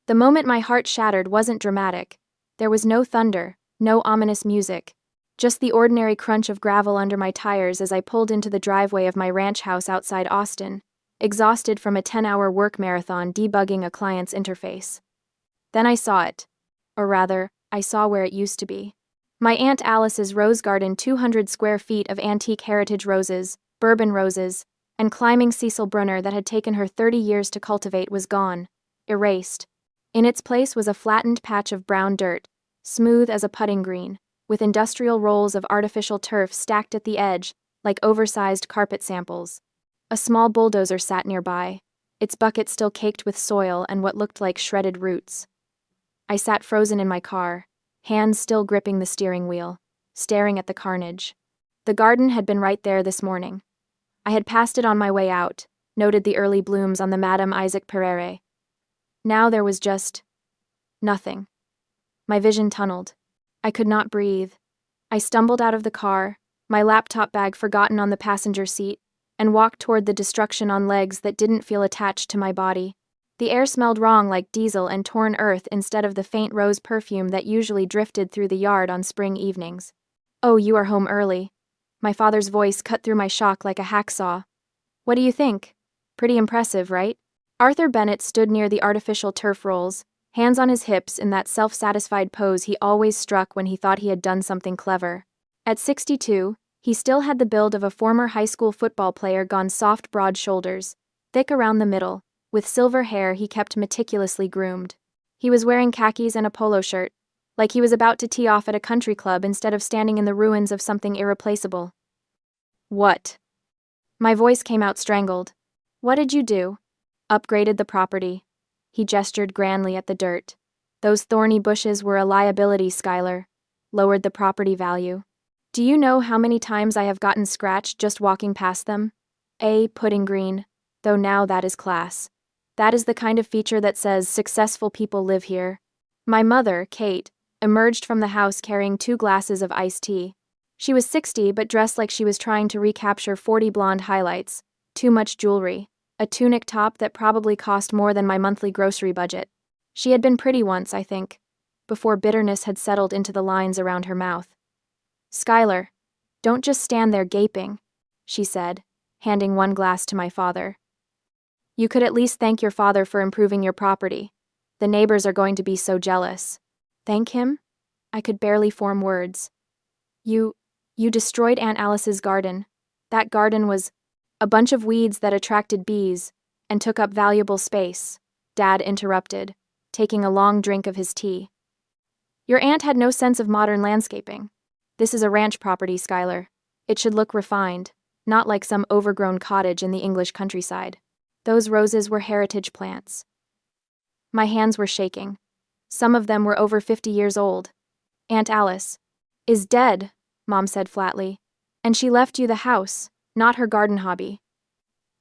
The moment my heart shattered wasn't dramatic. There was no thunder, no ominous music, just the ordinary crunch of gravel under my tires as I pulled into the driveway of my ranch house outside Austin, exhausted from a 10-hour work marathon debugging a client's interface. Then I saw it. Or rather, I saw where it used to be. My Aunt Alice's rose garden, 200 square feet of antique heritage roses, bourbon roses, and climbing Cecil Brunner that had taken her 30 years to cultivate was gone, erased. In its place was a flattened patch of brown dirt, smooth as a putting green, with industrial rolls of artificial turf stacked at the edge, like oversized carpet samples. A small bulldozer sat nearby, its bucket still caked with soil and what looked like shredded roots. I sat frozen in my car, hands still gripping the steering wheel, staring at the carnage. The garden had been right there this morning. I had passed it on my way out, noted the early blooms on the Madame Isaac Pereire. Now there was just nothing. My vision tunneled. I could not breathe. I stumbled out of the car, my laptop bag forgotten on the passenger seat, and walked toward the destruction on legs that didn't feel attached to my body. The air smelled wrong, like diesel and torn earth instead of the faint rose perfume that usually drifted through the yard on spring evenings. "Oh, you are home early." My father's voice cut through my shock like a hacksaw. "What do you think? Pretty impressive, right?" Arthur Bennett stood near the artificial turf rolls, hands on his hips in that self-satisfied pose he always struck when he thought he had done something clever. At 62, he still had the build of a former high school football player, gone soft, broad shoulders, thick around the middle, with silver hair he kept meticulously groomed. He was wearing khakis and a polo shirt, like he was about to tee off at a country club instead of standing in the ruins of something irreplaceable. "What?" My voice came out strangled. "What did you do?" "Upgraded the property." He gestured grandly at the dirt. "Those thorny bushes were a liability, Skylar. Lowered the property value. Do you know how many times I have gotten scratched just walking past them? Pudding green. Though now that is class. That is the kind of feature that says successful people live here." My mother, Kate, emerged from the house carrying 2 glasses of iced tea. She was 60 but dressed like she was trying to recapture 40 blonde highlights, too much jewelry, a tunic top that probably cost more than my monthly grocery budget. She had been pretty once, I think, before bitterness had settled into the lines around her mouth. "Skylar, don't just stand there gaping," she said, handing 1 glass to my father. "You could at least thank your father for improving your property. The neighbors are going to be so jealous." "Thank him?" I could barely form words. You destroyed Aunt Alice's garden. That garden was a bunch of weeds that attracted bees and took up valuable space," Dad interrupted, taking a long drink of his tea. "Your aunt had no sense of modern landscaping. This is a ranch property, Skylar. It should look refined, not like some overgrown cottage in the English countryside. Those roses were heritage plants." My hands were shaking. Some of them were over 50 years old. "Aunt Alice is dead," Mom said flatly. "And she left you the house, not her garden hobby.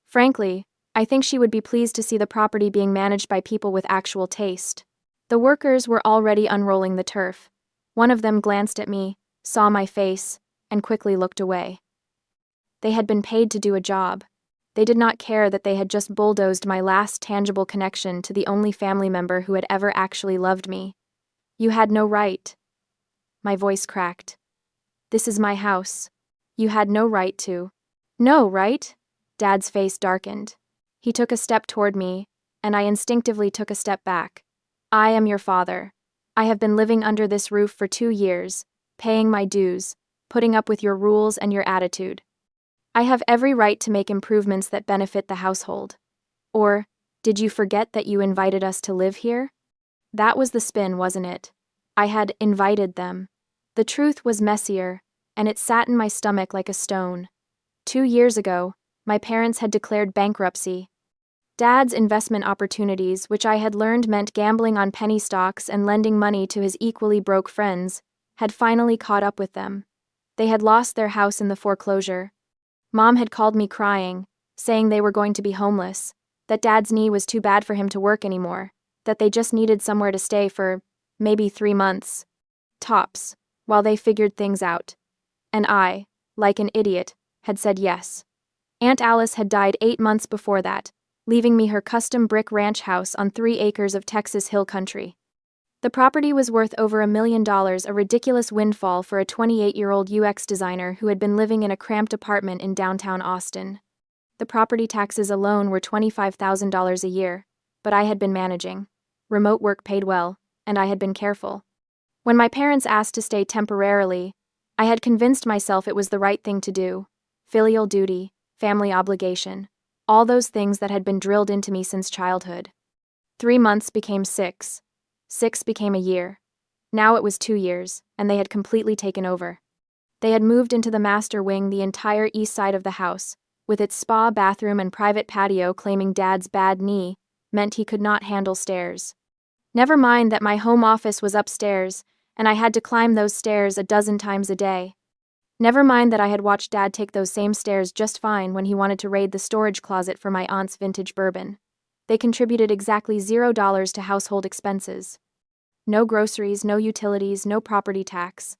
Frankly, I think she would be pleased to see the property being managed by people with actual taste." The workers were already unrolling the turf. One of them glanced at me, saw my face, and quickly looked away. They had been paid to do a job. They did not care that they had just bulldozed my last tangible connection to the only family member who had ever actually loved me. "You had no right." My voice cracked. "This is my house. You had no right to." "No, right?" Dad's face darkened. He took a step toward me, and I instinctively took a step back. "I am your father. I have been living under this roof for 2 years, paying my dues, putting up with your rules and your attitude. I have every right to make improvements that benefit the household. Or, did you forget that you invited us to live here?" That was the spin, wasn't it? I had invited them. The truth was messier, and it sat in my stomach like a stone. 2 years ago, my parents had declared bankruptcy. Dad's investment opportunities, which I had learned meant gambling on penny stocks and lending money to his equally broke friends, had finally caught up with them. They had lost their house in the foreclosure. Mom had called me crying, saying they were going to be homeless, that Dad's knee was too bad for him to work anymore, that they just needed somewhere to stay for maybe 3 months. Tops, while they figured things out. And I, like an idiot, had said yes. Aunt Alice had died 8 months before that, leaving me her custom brick ranch house on 3 acres of Texas hill country. The property was worth over $1 million, a ridiculous windfall for a 28-year-old UX designer who had been living in a cramped apartment in downtown Austin. The property taxes alone were $25,000 a year, but I had been managing. Remote work paid well, and I had been careful. When my parents asked to stay temporarily, I had convinced myself it was the right thing to do. Filial duty, family obligation, all those things that had been drilled into me since childhood. 3 months became 6. 6 became a year. Now it was 2 years, and they had completely taken over. They had moved into the master wing, the entire east side of the house, with its spa, bathroom, and private patio, claiming Dad's bad knee meant he could not handle stairs. Never mind that my home office was upstairs, and I had to climb those stairs a dozen times a day. Never mind that I had watched Dad take those same stairs just fine when he wanted to raid the storage closet for my aunt's vintage bourbon. They contributed exactly $0 to household expenses. No groceries, no utilities, no property tax.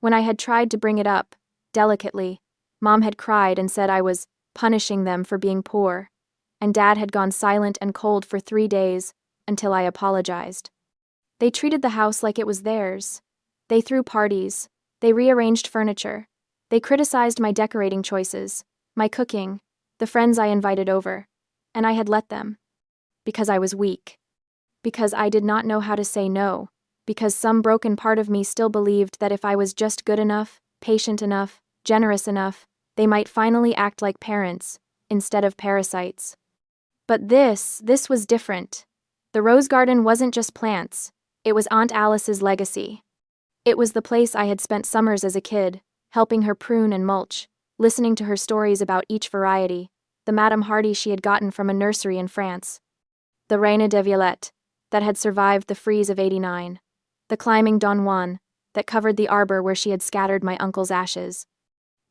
When I had tried to bring it up, delicately, Mom had cried and said I was punishing them for being poor, and Dad had gone silent and cold for 3 days until I apologized. They treated the house like it was theirs. They threw parties. They rearranged furniture. They criticized my decorating choices, my cooking, the friends I invited over, and I had let them. Because I was weak. Because I did not know how to say no. Because some broken part of me still believed that if I was just good enough, patient enough, generous enough, they might finally act like parents, instead of parasites. But this was different. The rose garden wasn't just plants. It was Aunt Alice's legacy. It was the place I had spent summers as a kid, helping her prune and mulch, listening to her stories about each variety, the Madame Hardy she had gotten from a nursery in France, the Reine de Violette, that had survived the freeze of '89, the climbing Don Juan, that covered the arbor where she had scattered my uncle's ashes.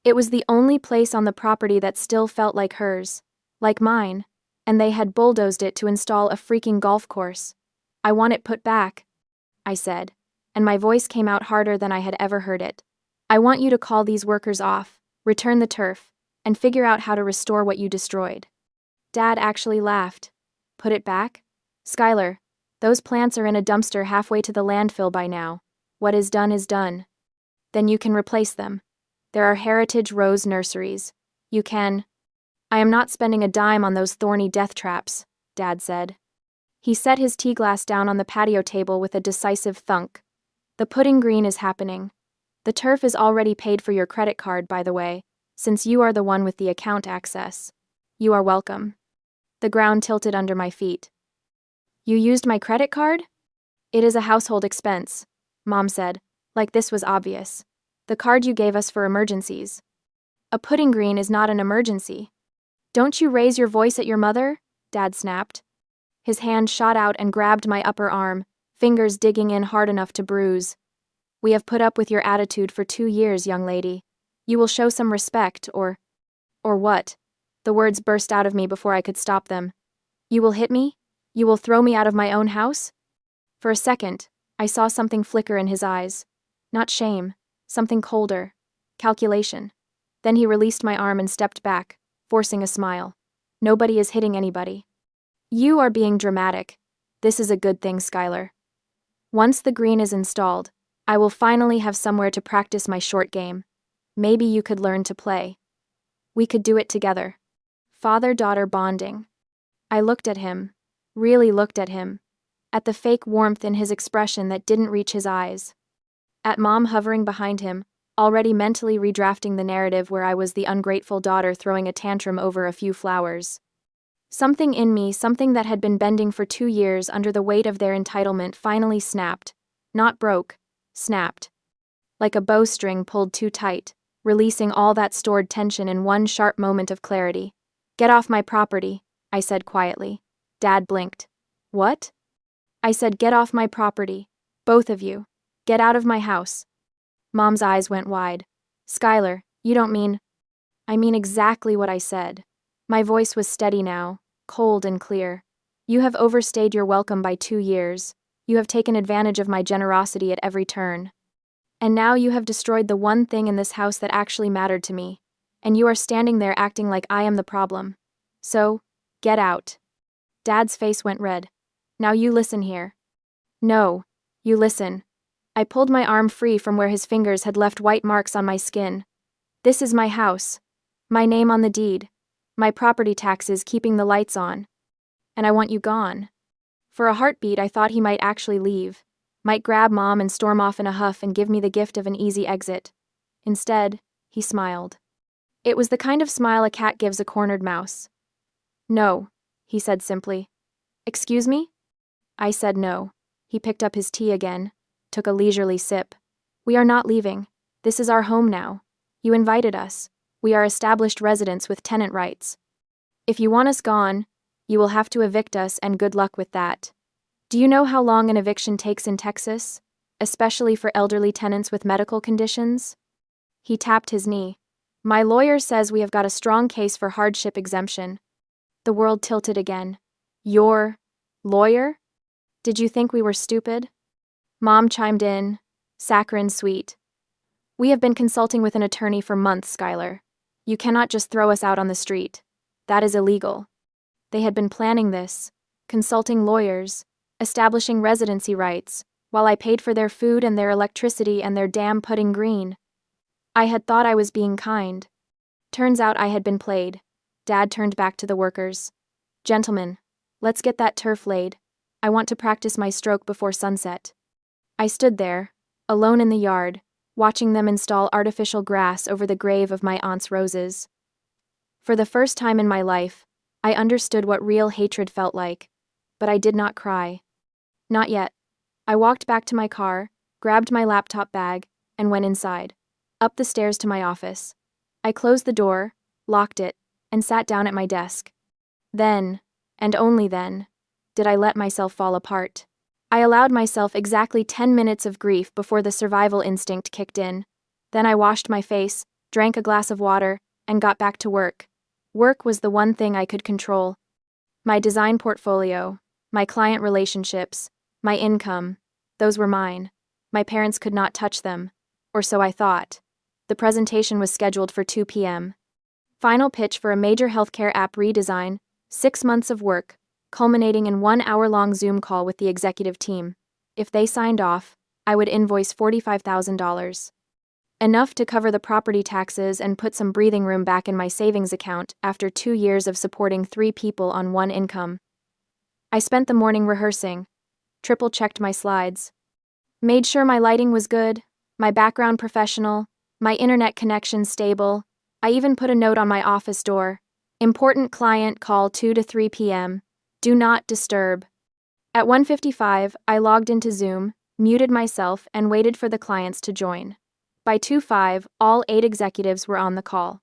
It was the only place on the property that still felt like hers, like mine, and they had bulldozed it to install a freaking golf course. I want it put back, I said, and my voice came out harder than I had ever heard it. I want you to call these workers off, return the turf, and figure out how to restore what you destroyed. Dad actually laughed. Put it back? Skylar, those plants are in a dumpster halfway to the landfill by now. What is done is done. Then you can replace them. There are heritage rose nurseries. You can. I am not spending a dime on those thorny death traps, Dad said. He set his tea glass down on the patio table with a decisive thunk. The pudding green is happening. The turf is already paid for your credit card, by the way, since you are the one with the account access. You are welcome. The ground tilted under my feet. You used my credit card? It is a household expense, Mom said, like this was obvious. The card you gave us for emergencies. A pudding green is not an emergency. Don't you raise your voice at your mother? Dad snapped. His hand shot out and grabbed my upper arm, fingers digging in hard enough to bruise. We have put up with your attitude for 2 years, young lady. You will show some respect, or what? The words burst out of me before I could stop them. You will hit me? You will throw me out of my own house? For a second, I saw something flicker in his eyes. Not shame, something colder. Calculation. Then he released my arm and stepped back, forcing a smile. Nobody is hitting anybody. You are being dramatic. This is a good thing, Skylar. Once the green is installed, I will finally have somewhere to practice my short game. Maybe you could learn to play. We could do it together. Father-daughter bonding. I looked at him, really looked at him, at the fake warmth in his expression that didn't reach his eyes, at Mom hovering behind him, already mentally redrafting the narrative where I was the ungrateful daughter throwing a tantrum over a few flowers. Something in me, something that had been bending for 2 years under the weight of their entitlement, finally snapped. Not broke, snapped. Like a bowstring pulled too tight, releasing all that stored tension in one sharp moment of clarity. Get off my property, I said quietly. Dad blinked. What? I said, get off my property. Both of you. Get out of my house. Mom's eyes went wide. Skylar, you don't mean... I mean exactly what I said. My voice was steady now, cold and clear. You have overstayed your welcome by 2 years. You have taken advantage of my generosity at every turn. And now you have destroyed the one thing in this house that actually mattered to me. And you are standing there acting like I am the problem. So, get out. Dad's face went red. Now you listen here. No, you listen. I pulled my arm free from where his fingers had left white marks on my skin. This is my house. My name on the deed. My property taxes keeping the lights on. And I want you gone. For a heartbeat, I thought he might actually leave. Might grab Mom and storm off in a huff and give me the gift of an easy exit. Instead, he smiled. It was the kind of smile a cat gives a cornered mouse. No, he said simply. Excuse me? I said no. He picked up his tea again, took a leisurely sip. We are not leaving. This is our home now. You invited us. We are established residents with tenant rights. If you want us gone, you will have to evict us, and good luck with that. Do you know how long an eviction takes in Texas, especially for elderly tenants with medical conditions? He tapped his knee. My lawyer says we have got a strong case for hardship exemption. The world tilted again. Your lawyer? Did you think we were stupid? Mom chimed in, saccharine sweet. We have been consulting with an attorney for months, Skylar. You cannot just throw us out on the street. That is illegal. They had been planning this, consulting lawyers, establishing residency rights, while I paid for their food and their electricity and their damn pudding green. I had thought I was being kind. Turns out I had been played. Dad turned back to the workers. Gentlemen, let's get that turf laid. I want to practice my stroke before sunset. I stood there, alone in the yard, watching them install artificial grass over the grave of my aunt's roses. For the first time in my life, I understood what real hatred felt like, but I did not cry. Not yet. I walked back to my car, grabbed my laptop bag, and went inside, up the stairs to my office. I closed the door, locked it, and sat down at my desk. Then, and only then, did I let myself fall apart. I allowed myself exactly 10 minutes of grief before the survival instinct kicked in. Then I washed my face, drank a glass of water, and got back to work. Work was the one thing I could control. My design portfolio, my client relationships, my income, those were mine. My parents could not touch them, or so I thought. The presentation was scheduled for 2 p.m. Final pitch for a major healthcare app redesign, 6 months of work, culminating in 1 hour-long Zoom call with the executive team. If they signed off, I would invoice $45,000. Enough to cover the property taxes and put some breathing room back in my savings account after 2 years of supporting 3 people on one income. I spent the morning rehearsing, triple-checked my slides, made sure my lighting was good, my background professional, my internet connection stable. I even put a note on my office door. Important client call 2 to 3 p.m. Do not disturb. At 1:55, I logged into Zoom, muted myself, and waited for the clients to join. By 2:05, all 8 executives were on the call.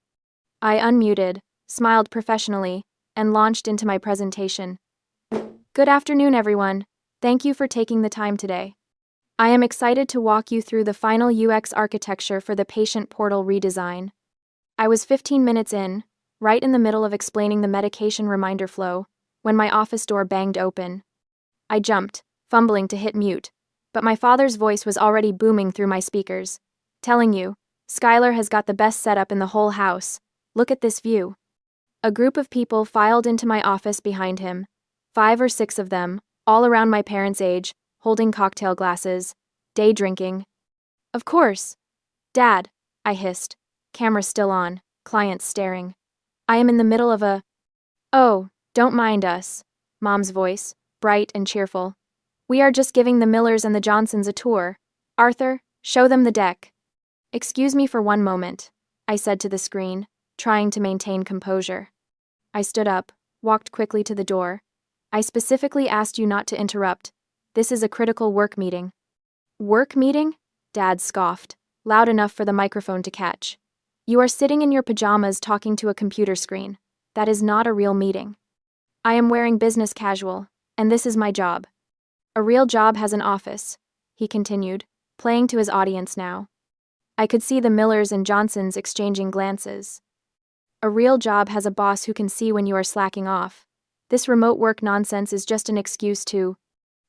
I unmuted, smiled professionally, and launched into my presentation. Good afternoon, everyone. Thank you for taking the time today. I am excited to walk you through the final UX architecture for the patient portal redesign. I was 15 minutes in, right in the middle of explaining the medication reminder flow, when my office door banged open. I jumped, fumbling to hit mute, but my father's voice was already booming through my speakers, telling you, Skylar has got the best setup in the whole house. Look at this view. A group of people filed into my office behind him, 5 or 6 of them, all around my parents' age, holding cocktail glasses, day drinking. Of course. Dad, I hissed, camera still on, clients staring. I am in the middle of a... Oh, don't mind us, Mom's voice, bright and cheerful. We are just giving the Millers and the Johnsons a tour. Arthur, show them the deck. Excuse me for one moment, I said to the screen, trying to maintain composure. I stood up, walked quickly to the door. I specifically asked you not to interrupt. This is a critical work meeting. Work meeting? Dad scoffed, loud enough for the microphone to catch. You are sitting in your pajamas talking to a computer screen. That is not a real meeting. I am wearing business casual, and this is my job. A real job has an office, he continued, playing to his audience now. I could see the Millers and Johnsons exchanging glances. A real job has a boss who can see when you are slacking off. This remote work nonsense is just an excuse to...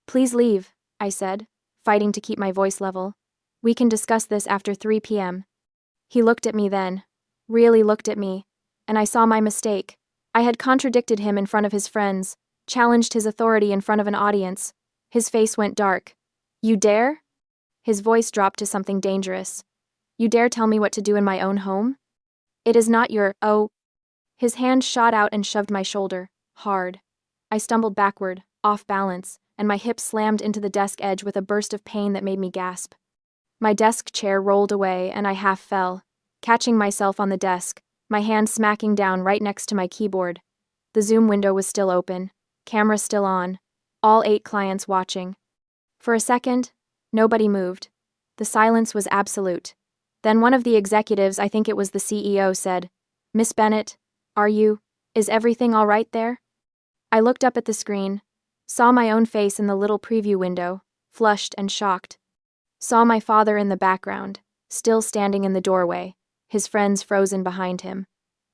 Please leave, I said, fighting to keep my voice level. We can discuss this after 3 p.m. He looked at me then, really looked at me, and I saw my mistake. I had contradicted him in front of his friends, challenged his authority in front of an audience. His face went dark. You dare? His voice dropped to something dangerous. You dare tell me what to do in my own home? It is not your, oh. His hand shot out and shoved my shoulder, hard. I stumbled backward, off balance, and my hip slammed into the desk edge with a burst of pain that made me gasp. My desk chair rolled away and I half fell, catching myself on the desk, my hand smacking down right next to my keyboard. The Zoom window was still open, camera still on, all 8 clients watching. For a second, nobody moved. The silence was absolute. Then one of the executives, I think it was the CEO, said, "Miss Bennett, is everything all right there?" I looked up at the screen, saw my own face in the little preview window, flushed and shocked. Saw my father in the background, still standing in the doorway, his friends frozen behind him.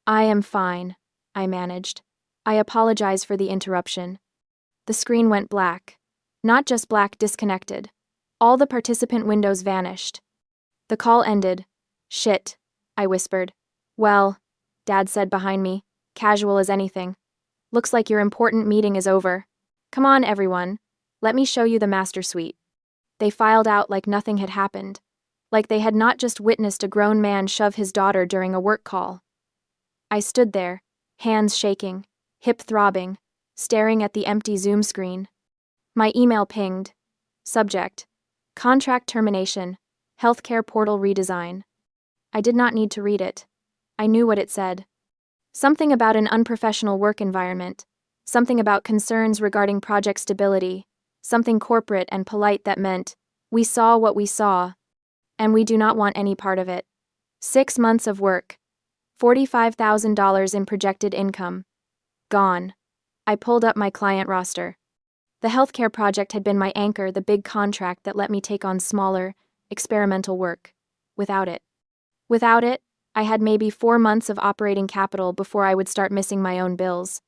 "I am fine," I managed. "I apologize for the interruption." The screen went black. Not just black, disconnected. All the participant windows vanished. The call ended. "Shit," I whispered. "Well," Dad said behind me, casual as anything. "Looks like your important meeting is over. Come on, everyone. Let me show you the master suite." They filed out like nothing had happened. Like they had not just witnessed a grown man shove his daughter during a work call. I stood there, hands shaking, hip throbbing, staring at the empty Zoom screen. My email pinged. Subject: Contract termination. Healthcare portal redesign. I did not need to read it. I knew what it said. Something about an unprofessional work environment. Something about concerns regarding project stability. Something corporate and polite that meant, we saw what we saw, and we do not want any part of it. 6 months of work. $45,000 in projected income. Gone. I pulled up my client roster. The healthcare project had been my anchor, the big contract that let me take on smaller, experimental work. Without it, I had maybe 4 months of operating capital before I would start missing my own bills.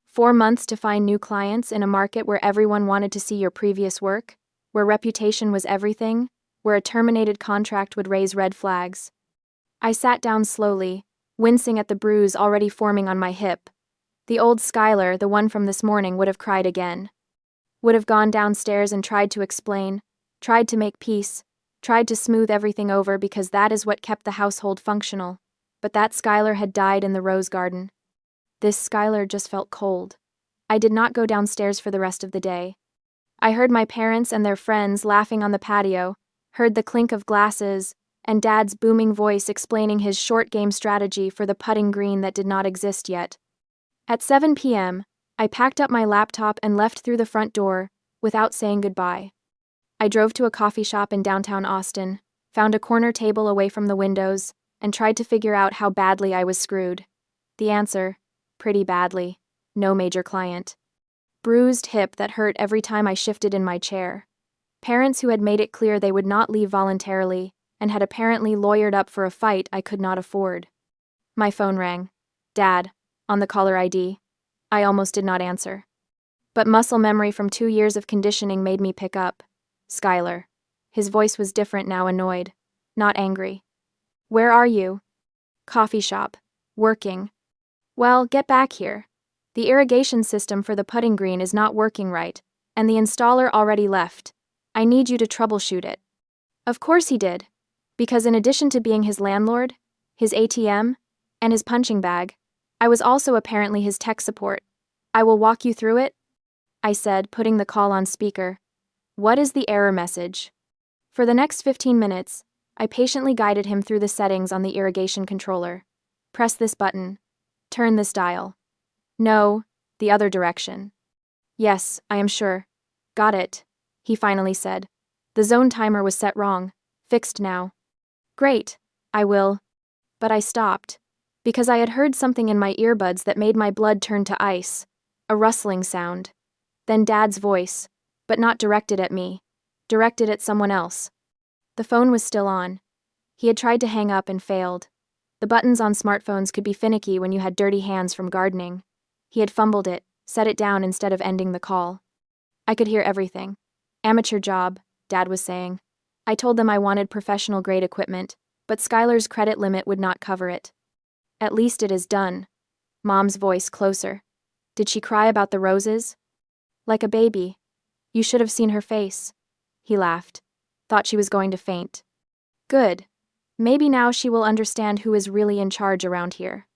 4 months to find new clients in a market where everyone wanted to see your previous work, where reputation was everything, where a terminated contract would raise red flags. I sat down slowly, wincing at the bruise already forming on my hip. The old Skylar, the one from this morning, would have cried again. Would have gone downstairs and tried to explain, tried to make peace, tried to smooth everything over because that is what kept the household functional. But that Skylar had died in the rose garden. This Skylar just felt cold. I did not go downstairs for the rest of the day. I heard my parents and their friends laughing on the patio, heard the clink of glasses, and Dad's booming voice explaining his short game strategy for the putting green that did not exist yet. At 7 p.m., I packed up my laptop and left through the front door, without saying goodbye. I drove to a coffee shop in downtown Austin, found a corner table away from the windows, and tried to figure out how badly I was screwed. The answer: pretty badly. No major client. Bruised hip that hurt every time I shifted in my chair. Parents who had made it clear they would not leave voluntarily, and had apparently lawyered up for a fight I could not afford. My phone rang. Dad, on the caller ID. I almost did not answer. But muscle memory from 2 years of conditioning made me pick up. Skylar. His voice was different now, annoyed, not angry. "Where are you?" "Coffee shop. Working." "Well, get back here. The irrigation system for the putting green is not working right, and the installer already left. I need you to troubleshoot it." Of course he did. Because in addition to being his landlord, his ATM, and his punching bag, I was also apparently his tech support. "I will walk you through it," I said, putting the call on speaker. "What is the error message?" For the next 15 minutes, I patiently guided him through the settings on the irrigation controller. "Press this button. Turn this dial. No, the other direction." "Yes, I am sure. Got it," he finally said. "The zone timer was set wrong. Fixed now." "Great, I will." But I stopped, because I had heard something in my earbuds that made my blood turn to ice. A rustling sound. Then Dad's voice, but not directed at me, directed at someone else. The phone was still on. He had tried to hang up and failed. The buttons on smartphones could be finicky when you had dirty hands from gardening. He had fumbled it, set it down instead of ending the call. I could hear everything. "Amateur job," Dad was saying. I told them I wanted professional-grade equipment, but Skylar's credit limit would not cover it. "At least it is done." Mom's voice closer. "Did she cry about the roses?" Like a baby. You should have seen her face. He laughed. Thought she was going to faint. Good. Maybe now she will understand who is really in charge around here.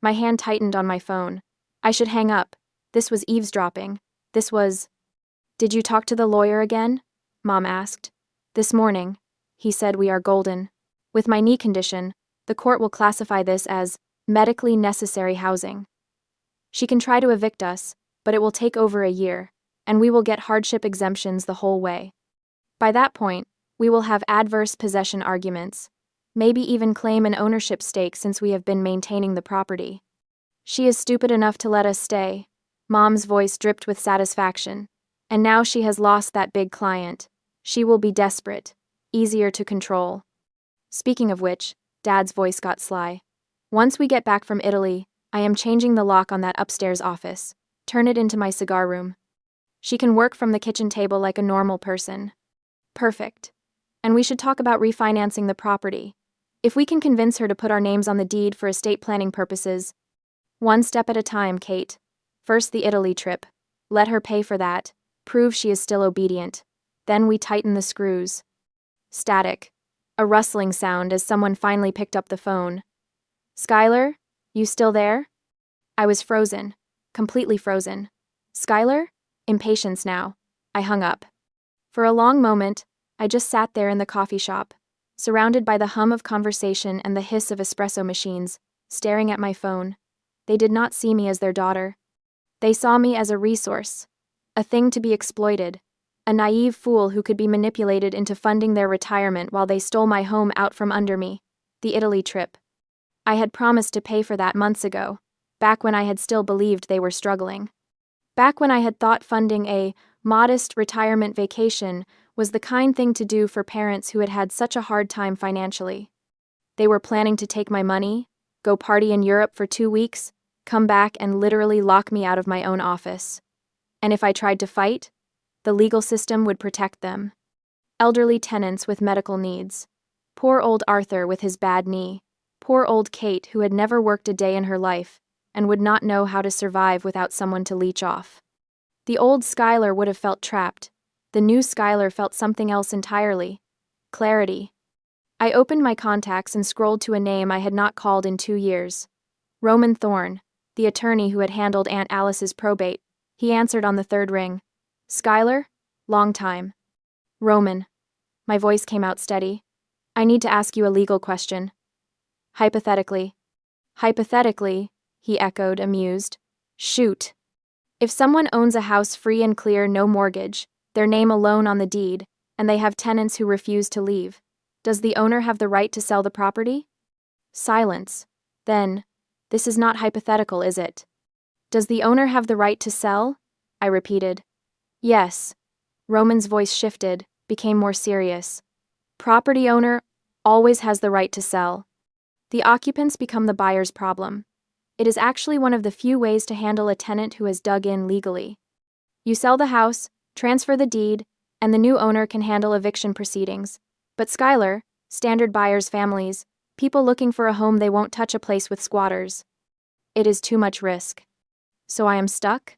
My hand tightened on my phone. I should hang up. This was eavesdropping. This was... Did you talk to the lawyer again? Mom asked. This morning. He said we are golden. With my knee condition, the court will classify this as medically necessary housing. She can try to evict us, but it will take over a year, and we will get hardship exemptions the whole way. By that point, we will have adverse possession arguments, maybe even claim an ownership stake since we have been maintaining the property. She is stupid enough to let us stay. Mom's voice dripped with satisfaction. And now she has lost that big client. She will be desperate, easier to control. Speaking of which, Dad's voice got sly. Once we get back from Italy, I am changing the lock on that upstairs office. Turn it into my cigar room. She can work from the kitchen table like a normal person. Perfect. And we should talk about refinancing the property. If we can convince her to put our names on the deed for estate planning purposes. One step at a time, Kate. First the Italy trip. Let her pay for that. Prove she is still obedient. Then we tighten the screws. Static. A rustling sound as someone finally picked up the phone. Skylar? You still there? I was frozen. Completely frozen. Skylar? Impatience now. I hung up. For a long moment, I just sat there in the coffee shop, surrounded by the hum of conversation and the hiss of espresso machines, staring at my phone. They did not see me as their daughter. They saw me as a resource. A thing to be exploited. A naive fool who could be manipulated into funding their retirement while they stole my home out from under me. The Italy trip. I had promised to pay for that months ago, back when I had still believed they were struggling. Back when I had thought funding a modest retirement vacation was the kind thing to do for parents who had had such a hard time financially. They were planning to take my money, go party in Europe for 2 weeks, come back and literally lock me out of my own office. And if I tried to fight, the legal system would protect them. Elderly tenants with medical needs. Poor old Arthur with his bad knee. Poor old Kate who had never worked a day in her life and would not know how to survive without someone to leech off. The old Skylar would have felt trapped. The new Skylar felt something else entirely. Clarity. I opened my contacts and scrolled to a name I had not called in 2 years. Roman Thorne, the attorney who had handled Aunt Alice's probate. He answered on the 3rd ring. Skylar? Long time. Roman. My voice came out steady. I need to ask you a legal question. Hypothetically. Hypothetically, he echoed, amused. Shoot. If someone owns a house free and clear, no mortgage, their name alone on the deed, and they have tenants who refuse to leave, does the owner have the right to sell the property? Silence. Then, this is not hypothetical, is it? Does the owner have the right to sell? I repeated. Yes. Roman's voice shifted, became more serious. Property owner always has the right to sell. The occupants become the buyer's problem. It is actually one of the few ways to handle a tenant who has dug in legally. You sell the house, transfer the deed, and the new owner can handle eviction proceedings. But Skylar, standard buyers' families, people looking for a home, they won't touch a place with squatters. It is too much risk. So I am stuck?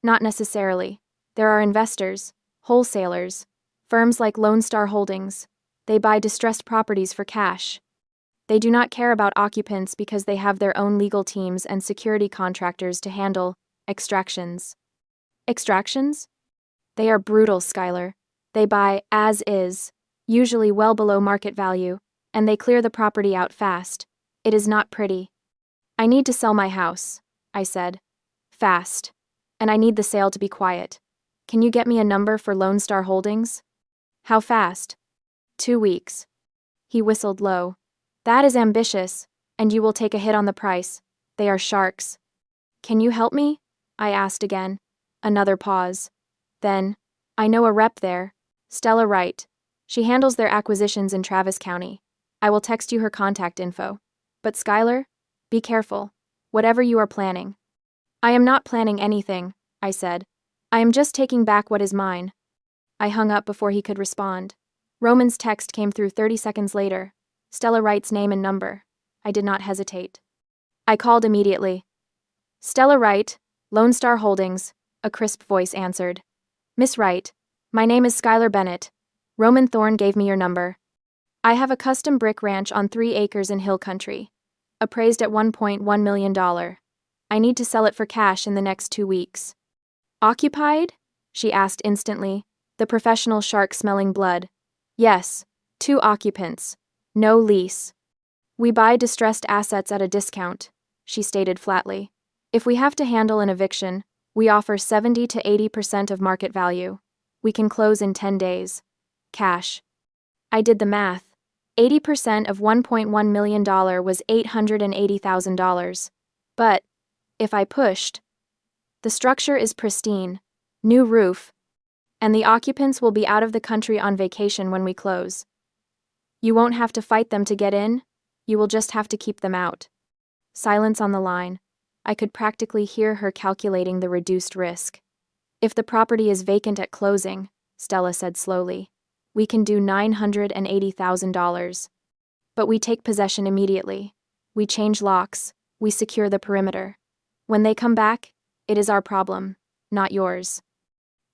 Not necessarily. There are investors, wholesalers, firms like Lone Star Holdings. They buy distressed properties for cash. They do not care about occupants because they have their own legal teams and security contractors to handle extractions. Extractions? They are brutal, Skylar. They buy as is, usually well below market value, and they clear the property out fast. It is not pretty. I need to sell my house, I said. Fast. And I need the sale to be quiet. Can you get me a number for Lone Star Holdings? How fast? 2 weeks. He whistled low. That is ambitious, and you will take a hit on the price. They are sharks. Can you help me? I asked again. Another pause. Then, I know a rep there. Stella Wright. She handles their acquisitions in Travis County. I will text you her contact info. But Skylar, be careful. Whatever you are planning. I am not planning anything, I said. I am just taking back what is mine. I hung up before he could respond. Roman's text came through 30 seconds later. Stella Wright's name and number. I did not hesitate. I called immediately. Stella Wright, Lone Star Holdings. a crisp voice answered. Miss Wright, my name is Skylar Bennett. Roman Thorne gave me your number. I have a custom brick ranch on 3 acres in hill country, appraised at $1.1 million. I need to sell it for cash in the next 2 weeks. Occupied? She asked instantly, the professional shark smelling blood. Yes, 2 occupants. No lease. We buy distressed assets at a discount, she stated flatly. If we have to handle an eviction, we offer 70 to 80% of market value. We can close in 10 days. Cash. I did the math. 80% of $1.1 million was $880,000. But, if I pushed, the structure is pristine, new roof, and the occupants will be out of the country on vacation when we close. You won't have to fight them to get in, you will just have to keep them out. Silence on the line. I could practically hear her calculating the reduced risk. If the property is vacant at closing, Stella said slowly, we can do $980,000. But we take possession immediately. We change locks, we secure the perimeter. When they come back, it is our problem, not yours.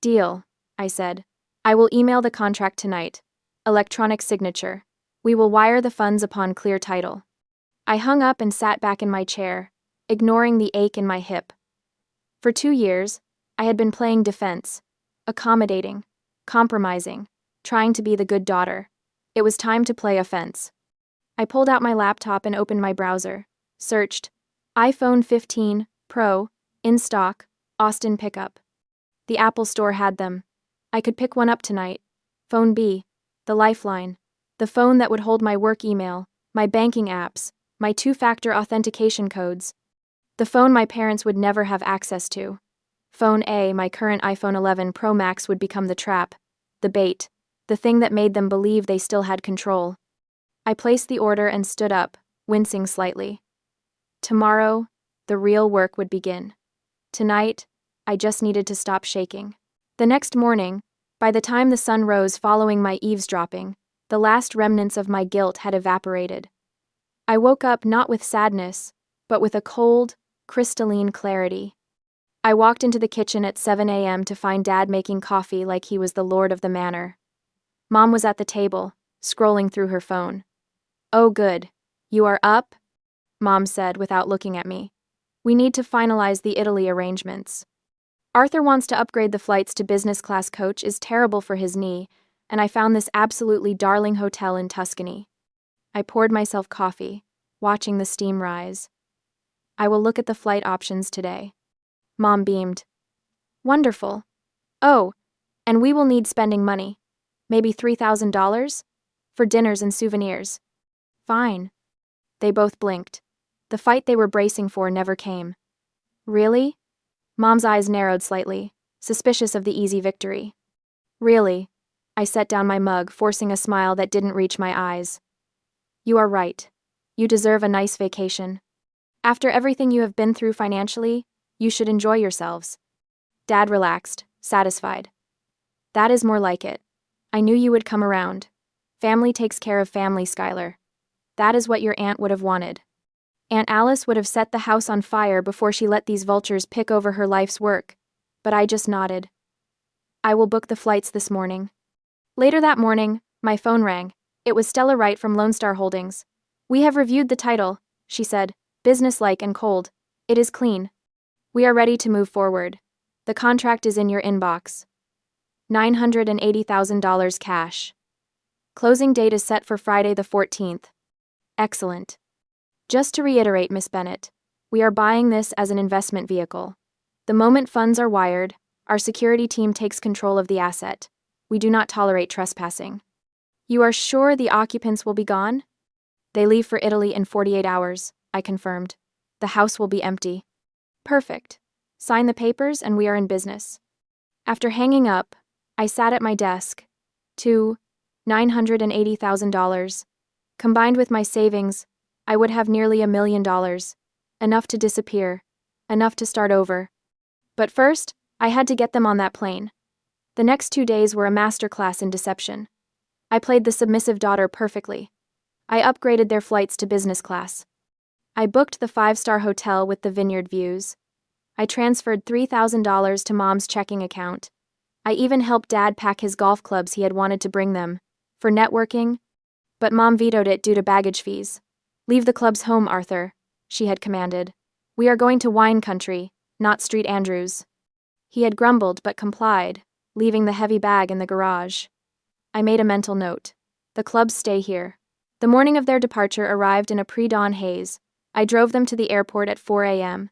Deal, I said. I will email the contract tonight. Electronic signature. We will wire the funds upon clear title. I hung up and sat back in my chair, ignoring the ache in my hip. For 2 years, I had been playing defense, accommodating, compromising, trying to be the good daughter. It was time to play offense. I pulled out my laptop and opened my browser, searched iPhone 15 Pro, in stock, Austin pickup. The Apple Store had them. I could pick one up tonight. Phone B, the Lifeline, the phone that would hold my work email, my banking apps, my 2-factor authentication codes. The phone my parents would never have access to. Phone A, my current iPhone 11 Pro Max, would become the trap, the bait, the thing that made them believe they still had control. I placed the order and stood up, wincing slightly. Tomorrow, the real work would begin. Tonight, I just needed to stop shaking. The next morning, by the time the sun rose following my eavesdropping, the last remnants of my guilt had evaporated. I woke up not with sadness, but with a cold, crystalline clarity. I walked into the kitchen at 7 a.m. to find Dad making coffee like he was the lord of the manor. Mom was at the table, scrolling through her phone. Oh good, you are up? Mom said without looking at me. We need to finalize the Italy arrangements. Arthur wants to upgrade the flights to business class. Coach is terrible for his knee, and I found this absolutely darling hotel in Tuscany. I poured myself coffee, watching the steam rise. I will look at the flight options today. Mom beamed. Wonderful. Oh, and we will need spending money. Maybe $3,000? For dinners and souvenirs. Fine. They both blinked. The fight they were bracing for never came. Really? Mom's eyes narrowed slightly, suspicious of the easy victory. Really? I set down my mug, forcing a smile that didn't reach my eyes. You are right. You deserve a nice vacation. After everything you have been through financially, you should enjoy yourselves. Dad relaxed, satisfied. That is more like it. I knew you would come around. Family takes care of family, Skylar. That is what your aunt would have wanted. Aunt Alice would have set the house on fire before she let these vultures pick over her life's work, but I just nodded. I will book the flights this morning. Later that morning, my phone rang. It was Stella Wright from Lone Star Holdings. We have reviewed the title, she said, businesslike and cold. It is clean. We are ready to move forward. The contract is in your inbox. $980,000 cash. Closing date is set for Friday the 14th. Excellent. Just to reiterate, Miss Bennett, we are buying this as an investment vehicle. The moment funds are wired, our security team takes control of the asset. We do not tolerate trespassing. You are sure the occupants will be gone? They leave for Italy in 48 hours, I confirmed. The house will be empty. Perfect. Sign the papers and we are in business. After hanging up, I sat at my desk. $980,000. Combined with my savings, I would have nearly $1 million. Enough to disappear. Enough to start over. But first, I had to get them on that plane. The next 2 days were a masterclass in deception. I played the submissive daughter perfectly. I upgraded their flights to business class. I booked the 5-star hotel with the vineyard views. I transferred $3,000 to Mom's checking account. I even helped Dad pack his golf clubs he had wanted to bring them, for networking, but Mom vetoed it due to baggage fees. "Leave the clubs home, Arthur," she had commanded. "We are going to wine country, not Street Andrews." He had grumbled but complied, leaving the heavy bag in the garage. I made a mental note. The clubs stay here. The morning of their departure arrived in a pre-dawn haze. I drove them to the airport at 4 a.m.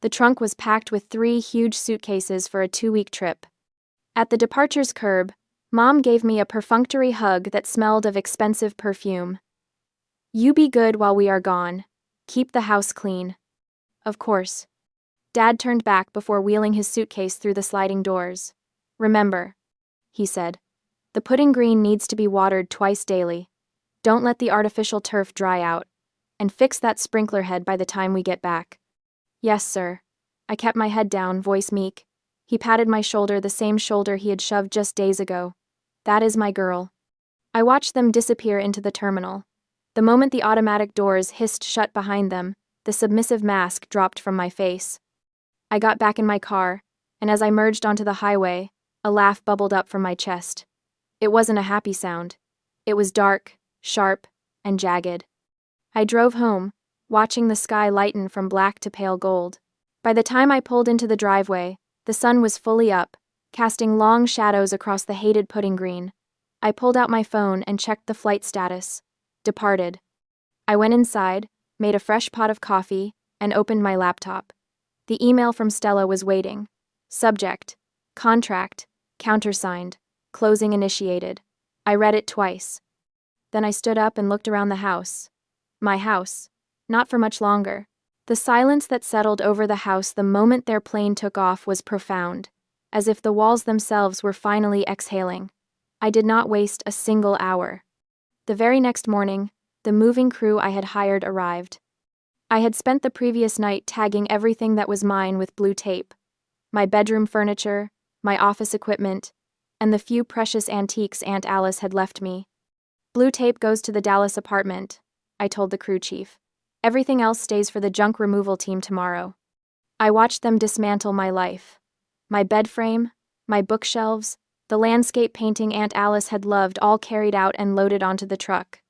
The trunk was packed with 3 huge suitcases for a 2-week trip. At the departure's curb, Mom gave me a perfunctory hug that smelled of expensive perfume. "You be good while we are gone. Keep the house clean." Of course. Dad turned back before wheeling his suitcase through the sliding doors. "Remember," he said, "the putting green needs to be watered twice daily. Don't let the artificial turf dry out. And fix that sprinkler head by the time we get back." "Yes, sir." I kept my head down, voice meek. He patted my shoulder, the same shoulder he had shoved just days ago. "That is my girl." I watched them disappear into the terminal. The moment the automatic doors hissed shut behind them, the submissive mask dropped from my face. I got back in my car, and as I merged onto the highway, a laugh bubbled up from my chest. It wasn't a happy sound. It was dark, sharp, and jagged. I drove home, watching the sky lighten from black to pale gold. By the time I pulled into the driveway, the sun was fully up, casting long shadows across the hated putting green. I pulled out my phone and checked the flight status. Departed. I went inside, made a fresh pot of coffee, and opened my laptop. The email from Stella was waiting. Subject: contract, countersigned, closing initiated. I read it twice. Then I stood up and looked around the house. My house. Not for much longer. The silence that settled over the house the moment their plane took off was profound, as if the walls themselves were finally exhaling. I did not waste a single hour. The very next morning, the moving crew I had hired arrived. I had spent the previous night tagging everything that was mine with blue tape. My bedroom furniture, my office equipment, and the few precious antiques Aunt Alice had left me. "Blue tape goes to the Dallas apartment," I told the crew chief. "Everything else stays for the junk removal team tomorrow." I watched them dismantle my life. My bed frame, my bookshelves, the landscape painting Aunt Alice had loved all carried out and loaded onto the truck.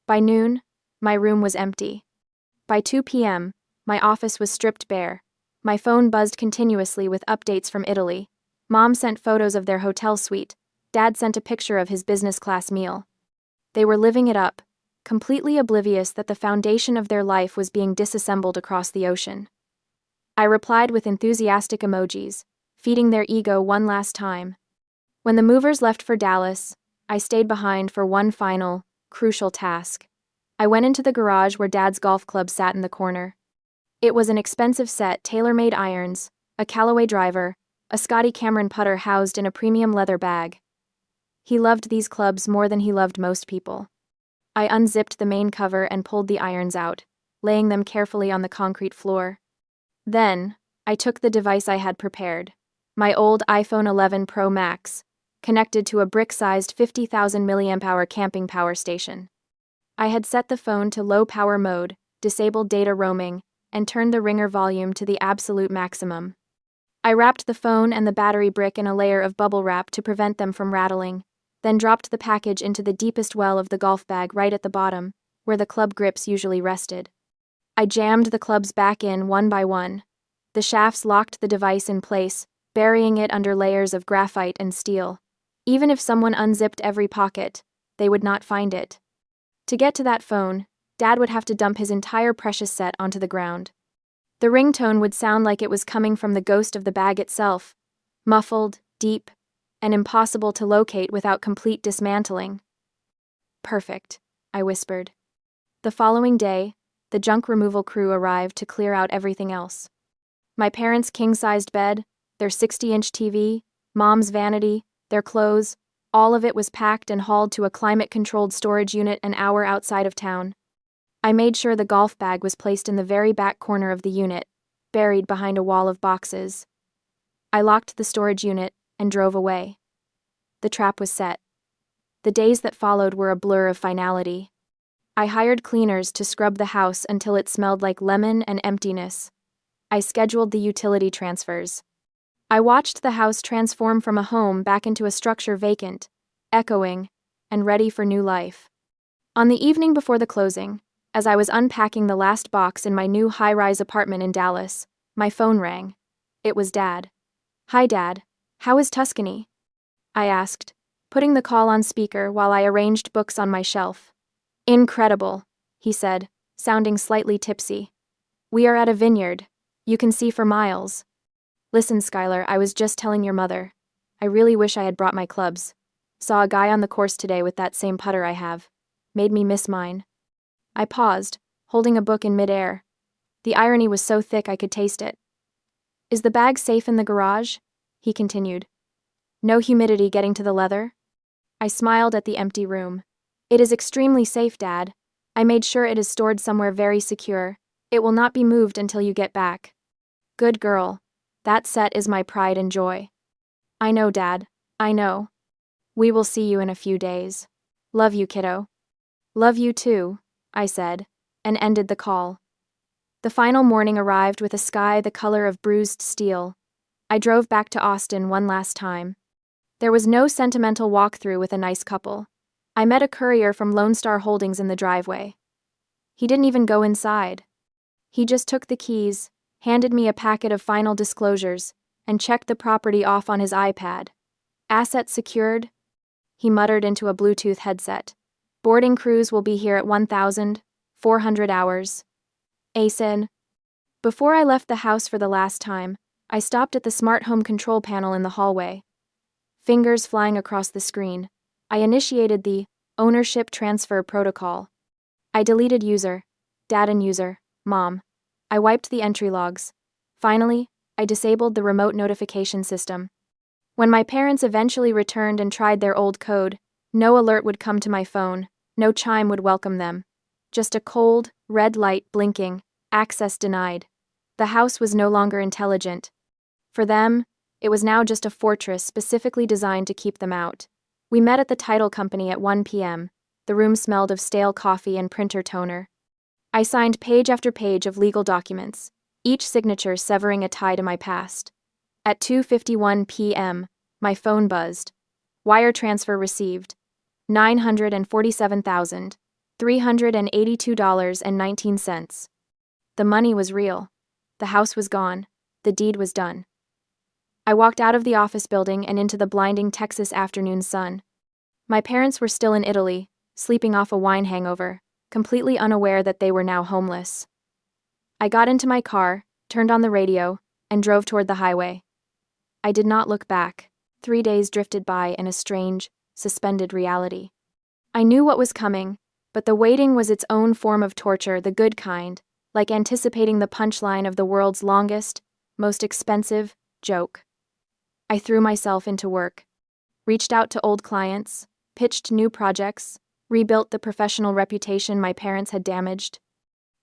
By noon, my room was empty. By 2 p.m., my office was stripped bare. My phone buzzed continuously with updates from Italy. Mom sent photos of their hotel suite. Dad sent a picture of his business-class meal. They were living it up, completely oblivious that the foundation of their life was being disassembled across the ocean. I replied with enthusiastic emojis, feeding their ego one last time. When the movers left for Dallas, I stayed behind for one final, crucial task. I went into the garage where Dad's golf club sat in the corner. It was an expensive set, tailor-made irons, a Callaway driver, a Scotty Cameron putter housed in a premium leather bag. He loved these clubs more than he loved most people. I unzipped the main cover and pulled the irons out, laying them carefully on the concrete floor. Then, I took the device I had prepared, my old iPhone 11 Pro Max, connected to a brick-sized 50,000 mAh camping power station. I had set the phone to low power mode, disabled data roaming, and turned the ringer volume to the absolute maximum. I wrapped the phone and the battery brick in a layer of bubble wrap to prevent them from rattling, then dropped the package into the deepest well of the golf bag right at the bottom, where the club grips usually rested. I jammed the clubs back in one by one. The shafts locked the device in place, burying it under layers of graphite and steel. Even if someone unzipped every pocket, they would not find it. To get to that phone, Dad would have to dump his entire precious set onto the ground. The ringtone would sound like it was coming from the ghost of the bag itself, muffled, deep, and impossible to locate without complete dismantling. "Perfect," I whispered. The following day, the junk removal crew arrived to clear out everything else. My parents' king-sized bed, their 60-inch TV, Mom's vanity, their clothes, all of it was packed and hauled to a climate-controlled storage unit an hour outside of town. I made sure the golf bag was placed in the very back corner of the unit, buried behind a wall of boxes. I locked the storage unit and drove away. The trap was set. The days that followed were a blur of finality. I hired cleaners to scrub the house until it smelled like lemon and emptiness. I scheduled the utility transfers. I watched the house transform from a home back into a structure vacant, echoing, and ready for new life. On the evening before the closing, as I was unpacking the last box in my new high-rise apartment in Dallas, my phone rang. It was Dad. "Hi, Dad. How is Tuscany?" I asked, putting the call on speaker while I arranged books on my shelf. "Incredible," he said, sounding slightly tipsy. "We are at a vineyard. You can see for miles." "Listen, Skylar, I was just telling your mother. I really wish I had brought my clubs. Saw a guy on the course today with that same putter I have. Made me miss mine." I paused, holding a book in midair. The irony was so thick I could taste it. "Is the bag safe in the garage?" he continued. "No humidity getting to the leather?" I smiled at the empty room. "It is extremely safe, Dad. I made sure it is stored somewhere very secure. It will not be moved until you get back." "Good girl. That set is my pride and joy." "I know, Dad. I know. We will see you in a few days. Love you, kiddo." "Love you too," I said, and ended the call. The final morning arrived with a sky the color of bruised steel. I drove back to Austin one last time. There was no sentimental walkthrough with a nice couple. I met a courier from Lone Star Holdings in the driveway. He didn't even go inside. He just took the keys, handed me a packet of final disclosures, and checked the property off on his iPad. "Assets secured," he muttered into a Bluetooth headset. "Boarding crews will be here at 1,400 hours. ASIN." Before I left the house for the last time, I stopped at the smart home control panel in the hallway. Fingers flying across the screen, I initiated the ownership transfer protocol. I deleted user, dad and user, mom. I wiped the entry logs. Finally, I disabled the remote notification system. When my parents eventually returned and tried their old code, no alert would come to my phone, no chime would welcome them. Just a cold, red light blinking, access denied. The house was no longer intelligent. For them, it was now just a fortress specifically designed to keep them out. We met at the title company at 1 p.m. The room smelled of stale coffee and printer toner. I signed page after page of legal documents, each signature severing a tie to my past. At 2:51 p.m., my phone buzzed. Wire transfer received. $947,382.19. The money was real. The house was gone. The deed was done. I walked out of the office building and into the blinding Texas afternoon sun. My parents were still in Italy, sleeping off a wine hangover, completely unaware that they were now homeless. I got into my car, turned on the radio, and drove toward the highway. I did not look back. 3 days drifted by in a strange, suspended reality. I knew what was coming, but the waiting was its own form of torture, the good kind, like anticipating the punchline of the world's longest, most expensive joke. I threw myself into work, reached out to old clients, pitched new projects, rebuilt the professional reputation my parents had damaged.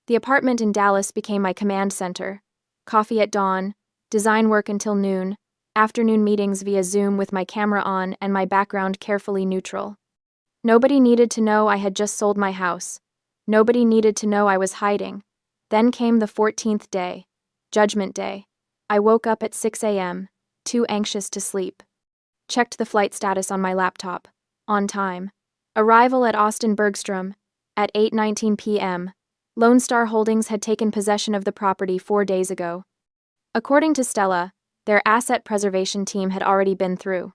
The apartment in Dallas became my command center. Coffee at dawn, design work until noon, afternoon meetings via Zoom with my camera on and my background carefully neutral. Nobody needed to know I had just sold my house. Nobody needed to know I was hiding. Then came the 14th day, Judgment Day. I woke up at 6 a.m., too anxious to sleep. Checked the flight status on my laptop. On time. Arrival at Austin Bergstrom at 8:19 p.m. Lone Star Holdings had taken possession of the property 4 days ago. According to Stella, their asset preservation team had already been through.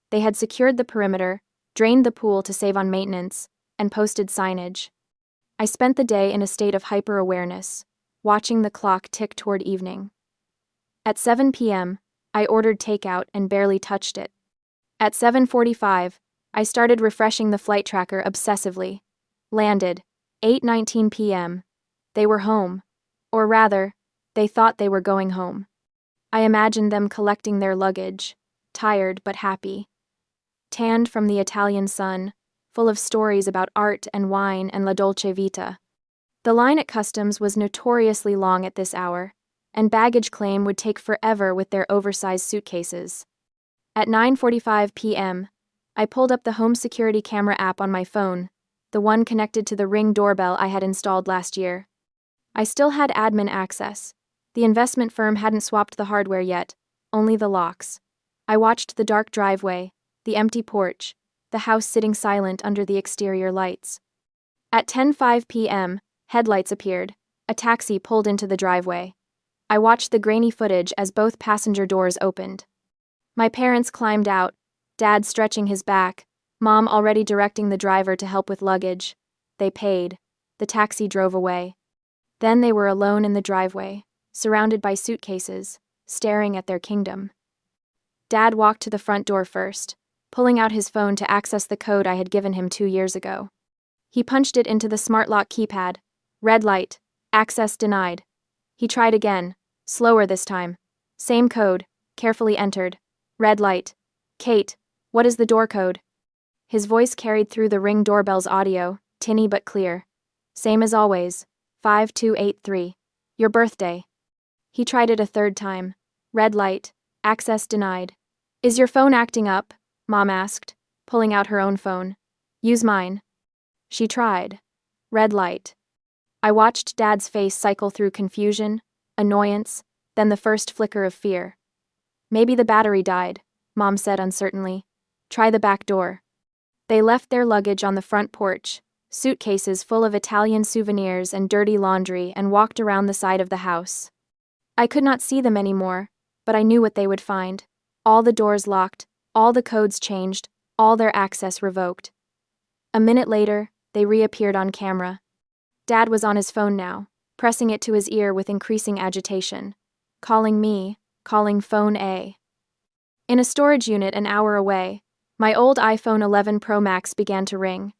They had secured the perimeter, drained the pool to save on maintenance, and posted signage. I spent the day in a state of hyper-awareness, watching the clock tick toward evening. At 7 p.m., I ordered takeout and barely touched it. At 7:45, I started refreshing the flight tracker obsessively. Landed. 8:19 p.m. They were home. Or rather, they thought they were going home. I imagined them collecting their luggage, tired but happy. Tanned from the Italian sun, full of stories about art and wine and la dolce vita. The line at customs was notoriously long at this hour, and baggage claim would take forever with their oversized suitcases. At 9:45 p.m., I pulled up the home security camera app on my phone, the one connected to the Ring doorbell I had installed last year. I still had admin access, The investment firm hadn't swapped the hardware yet, only the locks. I watched the dark driveway, the empty porch, the house sitting silent under the exterior lights. At 10:05 p.m., headlights appeared. A taxi pulled into the driveway. I watched the grainy footage as both passenger doors opened. My parents climbed out, Dad stretching his back, Mom already directing the driver to help with luggage. They paid. The taxi drove away. Then they were alone in the driveway, surrounded by suitcases, staring at their kingdom. Dad walked to the front door first, pulling out his phone to access the code I had given him 2 years ago. He punched it into the smart lock keypad. Red light. Access denied. He tried again, slower this time. Same code, carefully entered. Red light. Kate, what is the door code? His voice carried through the Ring doorbell's audio, tinny but clear. Same as always. 5283. Your birthday. He tried it a third time. Red light. Access denied. Is your phone acting up? Mom asked, pulling out her own phone. Use mine. She tried. Red light. I watched Dad's face cycle through confusion, annoyance, then the first flicker of fear. Maybe the battery died, Mom said uncertainly. Try the back door. They left their luggage on the front porch, suitcases full of Italian souvenirs and dirty laundry, and walked around the side of the house. I could not see them anymore, but I knew what they would find. All the doors locked, all the codes changed, all their access revoked. A minute later, they reappeared on camera. Dad was on his phone now, pressing it to his ear with increasing agitation. Calling me, calling phone A. In a storage unit an hour away, my old iPhone 11 Pro Max began to ring.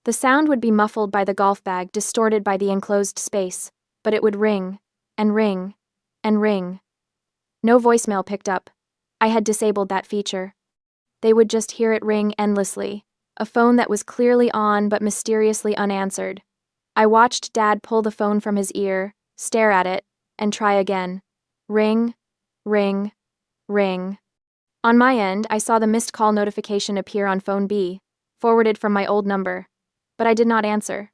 The sound would be muffled by the golf bag, distorted by the enclosed space, but it would ring, and ring, and ring. No voicemail picked up. I had disabled that feature. They would just hear it ring endlessly, a phone that was clearly on but mysteriously unanswered. I watched Dad pull the phone from his ear, stare at it, and try again. Ring, ring, ring. On my end, I saw the missed call notification appear on phone B, forwarded from my old number. But I did not answer.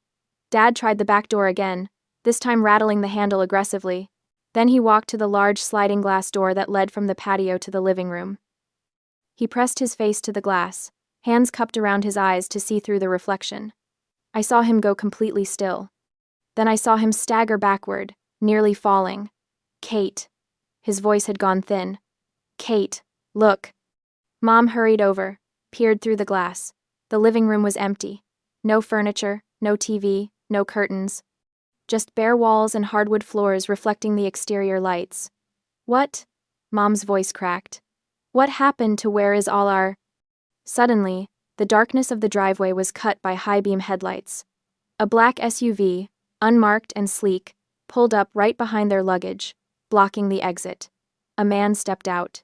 Dad tried the back door again, this time rattling the handle aggressively. Then he walked to the large sliding glass door that led from the patio to the living room. He pressed his face to the glass, hands cupped around his eyes to see through the reflection. I saw him go completely still. Then I saw him stagger backward, nearly falling. Kate. His voice had gone thin. Kate, look. Mom hurried over, peered through the glass. The living room was empty. No furniture, no TV, no curtains. Just bare walls and hardwood floors reflecting the exterior lights. What? Mom's voice cracked. What happened to where is all our... Suddenly, the darkness of the driveway was cut by high-beam headlights. A black SUV, unmarked and sleek, pulled up right behind their luggage, blocking the exit. A man stepped out.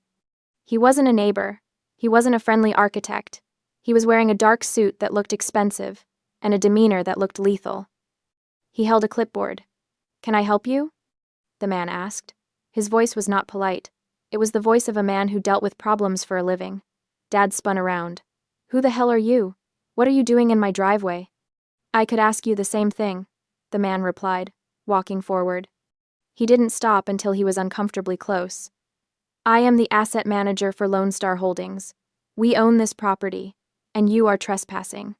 He wasn't a neighbor. He wasn't a friendly architect. He was wearing a dark suit that looked expensive, and a demeanor that looked lethal. He held a clipboard. Can I help you? The man asked. His voice was not polite. It was the voice of a man who dealt with problems for a living. Dad spun around. Who the hell are you? What are you doing in my driveway? I could ask you the same thing, the man replied, walking forward. He didn't stop until he was uncomfortably close. I am the asset manager for Lone Star Holdings. We own this property, and you are trespassing.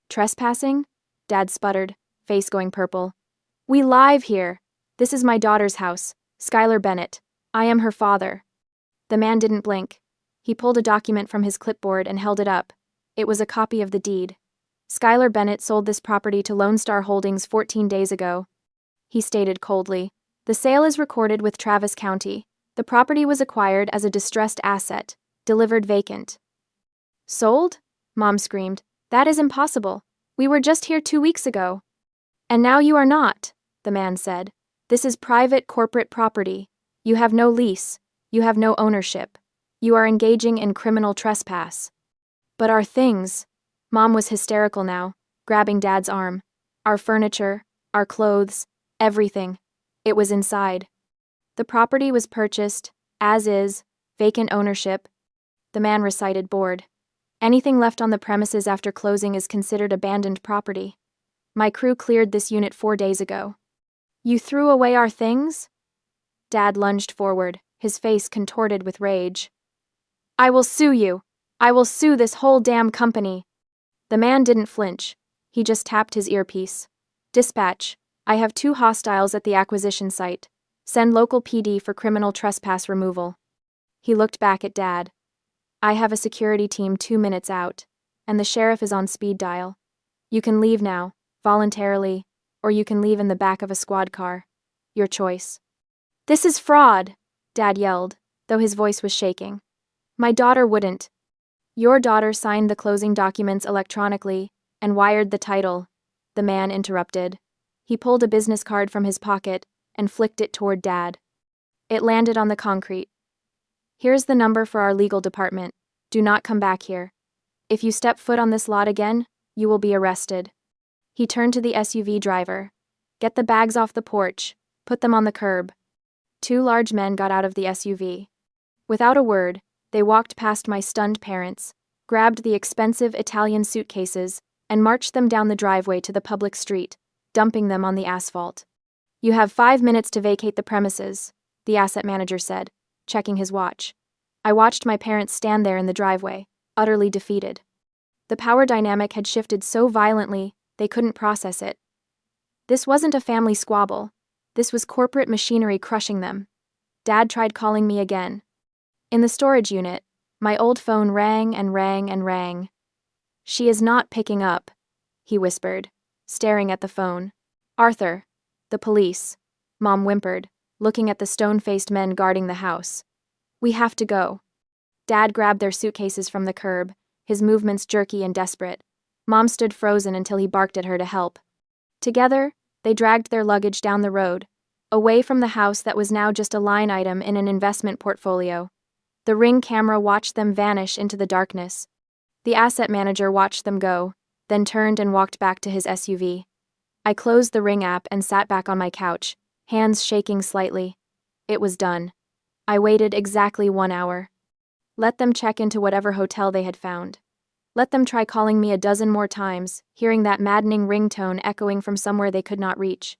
Trespassing? Dad sputtered, face going purple. We live here. This is my daughter's house, Skylar Bennett. I am her father. The man didn't blink. He pulled a document from his clipboard and held it up. It was a copy of the deed. Skylar Bennett sold this property to Lone Star Holdings 14 days ago. He stated coldly. The sale is recorded with Travis County. The property was acquired as a distressed asset, delivered vacant. Sold? Mom screamed. That is impossible. We were just here 2 weeks ago. And now you are not, the man said. This is private corporate property. You have no lease. You have no ownership. You are engaging in criminal trespass. But our things... Mom was hysterical now, grabbing Dad's arm. Our furniture, our clothes, everything. It was inside. The property was purchased, as is, vacant ownership. The man recited bored. Anything left on the premises after closing is considered abandoned property. My crew cleared this unit 4 days ago. You threw away our things? Dad lunged forward, his face contorted with rage. I will sue you. I will sue this whole damn company. The man didn't flinch. He just tapped his earpiece. Dispatch. I have 2 hostiles at the acquisition site. Send local PD for criminal trespass removal. He looked back at Dad. I have a security team 2 minutes out, and the sheriff is on speed dial. You can leave now, voluntarily, or you can leave in the back of a squad car. Your choice. This is fraud, Dad yelled, though his voice was shaking. My daughter wouldn't. Your daughter signed the closing documents electronically and wired the title, the man interrupted. He pulled a business card from his pocket and flicked it toward Dad. It landed on the concrete. Here's the number for our legal department. Do not come back here. If you step foot on this lot again, you will be arrested. He turned to the SUV driver. Get the bags off the porch. Put them on the curb. 2 large men got out of the SUV. Without a word, they walked past my stunned parents, grabbed the expensive Italian suitcases, and marched them down the driveway to the public street, dumping them on the asphalt. You have 5 minutes to vacate the premises, the asset manager said, checking his watch. I watched my parents stand there in the driveway, utterly defeated. The power dynamic had shifted so violently, they couldn't process it. This wasn't a family squabble. This was corporate machinery crushing them. Dad tried calling me again. In the storage unit, my old phone rang and rang and rang. She is not picking up, he whispered, staring at the phone. Arthur. The police. Mom whimpered, looking at the stone-faced men guarding the house. We have to go. Dad grabbed their suitcases from the curb, his movements jerky and desperate. Mom stood frozen until he barked at her to help. Together, they dragged their luggage down the road, away from the house that was now just a line item in an investment portfolio. The Ring camera watched them vanish into the darkness. The asset manager watched them go, then turned and walked back to his SUV. I closed the Ring app and sat back on my couch, hands shaking slightly. It was done. I waited exactly 1 hour. Let them check into whatever hotel they had found. Let them try calling me a dozen more times, hearing that maddening ringtone echoing from somewhere they could not reach.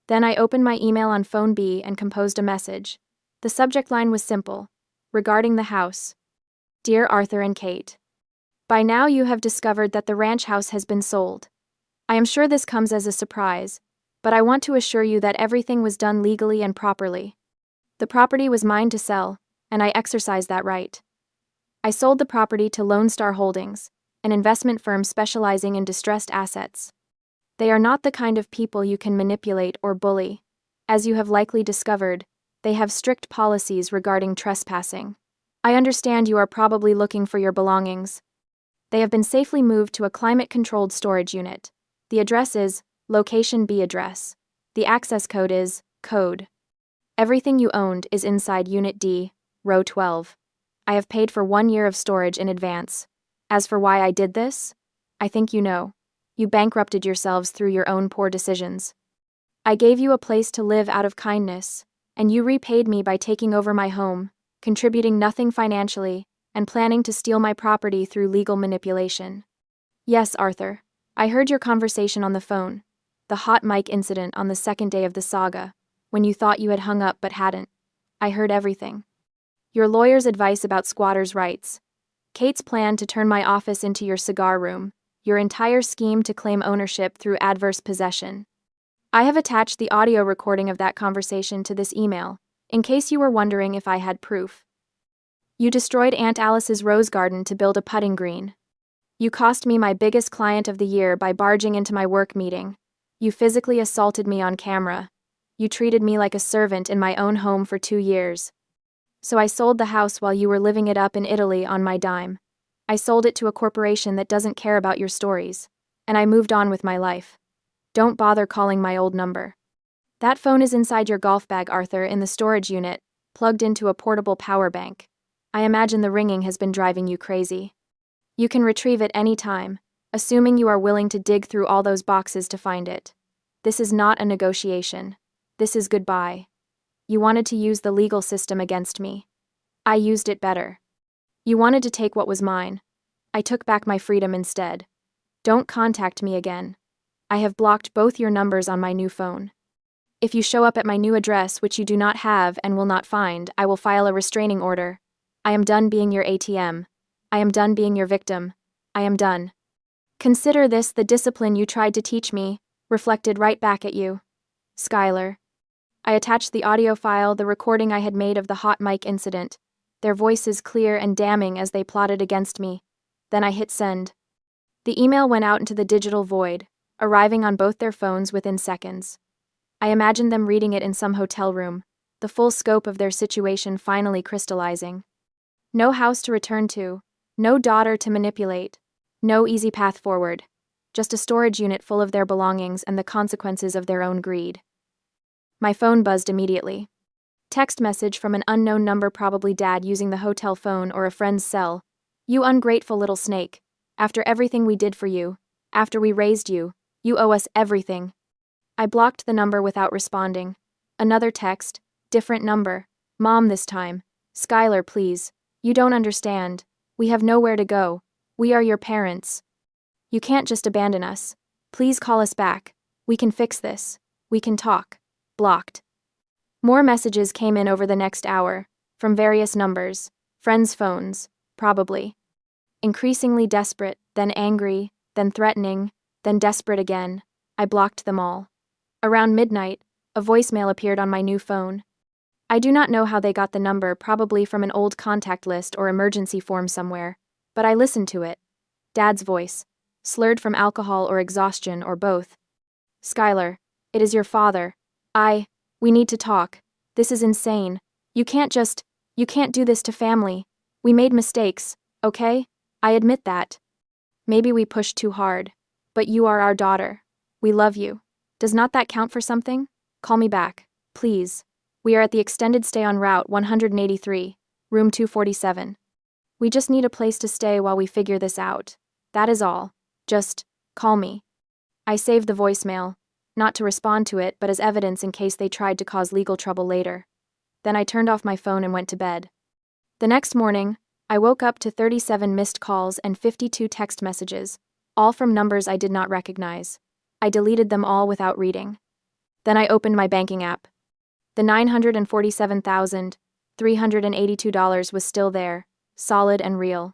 Then I opened my email on phone B and composed a message. The subject line was simple. Regarding the house. Dear Arthur and Kate. By now you have discovered that the ranch house has been sold. I am sure this comes as a surprise, but I want to assure you that everything was done legally and properly. The property was mine to sell, and I exercised that right. I sold the property to Lone Star Holdings, an investment firm specializing in distressed assets. They are not the kind of people you can manipulate or bully. As you have likely discovered, they have strict policies regarding trespassing. I understand you are probably looking for your belongings. They have been safely moved to a climate-controlled storage unit. The address is Location B address. The access code is Code. Everything you owned is inside Unit D, Row 12. I have paid for 1 year of storage in advance. As for why I did this, I think you know. You bankrupted yourselves through your own poor decisions. I gave you a place to live out of kindness, and you repaid me by taking over my home, contributing nothing financially, and planning to steal my property through legal manipulation. Yes, Arthur, I heard your conversation on the phone, the hot mic incident on the 2nd day of the saga, when you thought you had hung up but hadn't. I heard everything. Your lawyer's advice about squatters' rights. Kate's plan to turn my office into your cigar room. Your entire scheme to claim ownership through adverse possession. I have attached the audio recording of that conversation to this email, in case you were wondering if I had proof. You destroyed Aunt Alice's rose garden to build a putting green. You cost me my biggest client of the year by barging into my work meeting. You physically assaulted me on camera. You treated me like a servant in my own home for 2 years. So I sold the house while you were living it up in Italy on my dime. I sold it to a corporation that doesn't care about your stories, and I moved on with my life. Don't bother calling my old number. That phone is inside your golf bag, Arthur, in the storage unit, plugged into a portable power bank. I imagine the ringing has been driving you crazy. You can retrieve it any time, assuming you are willing to dig through all those boxes to find it. This is not a negotiation. This is goodbye. You wanted to use the legal system against me. I used it better. You wanted to take what was mine. I took back my freedom instead. Don't contact me again. I have blocked both your numbers on my new phone. If you show up at my new address, which you do not have and will not find, I will file a restraining order. I am done being your ATM. I am done being your victim. I am done. Consider this the discipline you tried to teach me, reflected right back at you. Skylar. I attached the audio file, the recording I had made of the hot mic incident, their voices clear and damning as they plotted against me. Then I hit send. The email went out into the digital void, arriving on both their phones within seconds. I imagined them reading it in some hotel room, the full scope of their situation finally crystallizing. No house to return to, no daughter to manipulate, no easy path forward, just a storage unit full of their belongings and the consequences of their own greed. My phone buzzed immediately. Text message from an unknown number, probably Dad using the hotel phone or a friend's cell. You ungrateful little snake. After everything we did for you, after we raised you, you owe us everything. I blocked the number without responding. Another text, different number. Mom this time. Skylar, please. You don't understand. We have nowhere to go. We are your parents. You can't just abandon us. Please call us back. We can fix this. We can talk. Blocked. More messages came in over the next hour, from various numbers, friends' phones, probably. Increasingly desperate, then angry, then threatening, then desperate again. I blocked them all. Around midnight, a voicemail appeared on my new phone. I do not know how they got the number, probably from an old contact list or emergency form somewhere, but I listened to it. Dad's voice, slurred from alcohol or exhaustion or both. Skylar, it is your father. We need to talk. This is insane. You can't do this to family. We made mistakes, okay? I admit that. Maybe we pushed too hard. But you are our daughter. We love you. Does not that count for something? Call me back, please. We are at the extended stay on Route 183, room 247. We just need a place to stay while we figure this out. That is all. Just call me. I saved the voicemail, not to respond to it, but as evidence in case they tried to cause legal trouble later. Then I turned off my phone and went to bed. The next morning, I woke up to 37 missed calls and 52 text messages, all from numbers I did not recognize. I deleted them all without reading. Then I opened my banking app. The $947,382 was still there, solid and real.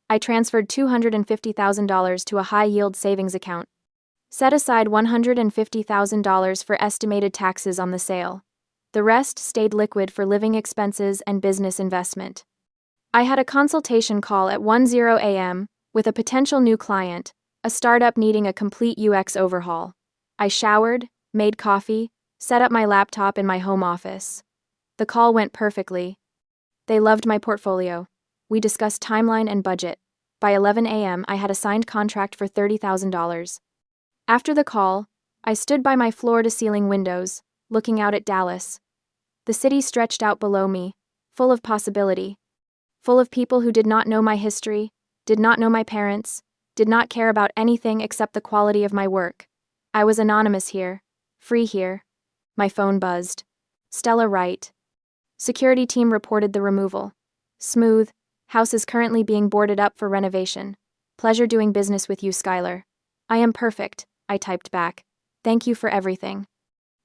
I transferred $250,000 to a high-yield savings account. Set aside $150,000 for estimated taxes on the sale. The rest stayed liquid for living expenses and business investment. I had a consultation call at 10 a.m. with a potential new client, a startup needing a complete UX overhaul. I showered, made coffee, set up my laptop in my home office. The call went perfectly. They loved my portfolio. We discussed timeline and budget. By 11 a.m., I had a signed contract for $30,000. After the call, I stood by my floor-to-ceiling windows, looking out at Dallas. The city stretched out below me, full of possibility. Full of people who did not know my history, did not know my parents, did not care about anything except the quality of my work. I was anonymous here, free here. My phone buzzed. Stella Wright. Security team reported the removal. Smooth. House is currently being boarded up for renovation. Pleasure doing business with you, Skylar. I am perfect, I typed back. Thank you for everything.